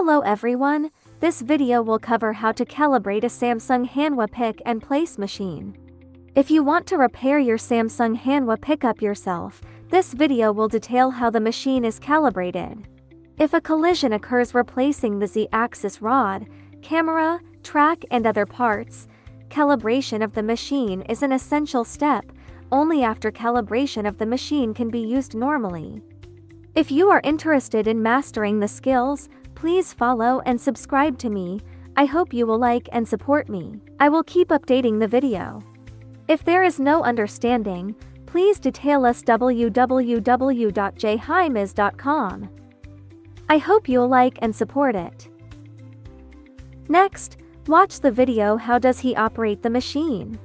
Hello everyone, this video will cover how to calibrate a Samsung Hanwha pick and place machine. If you want to repair your Samsung Hanwha pickup yourself, this video will detail how the machine is calibrated. If a collision occurs replacing the Z-axis rod, camera, track and other parts, calibration of the machine is an essential step. Only after calibration of the machine can be used normally. If you are interested in mastering the skills, please follow and subscribe to me. I hope you will like and support me. I will keep updating the video. If there is no understanding, please detail us www.jhighmiz.com. I hope you'll like and support it. Next, watch the video how does he operate the machine.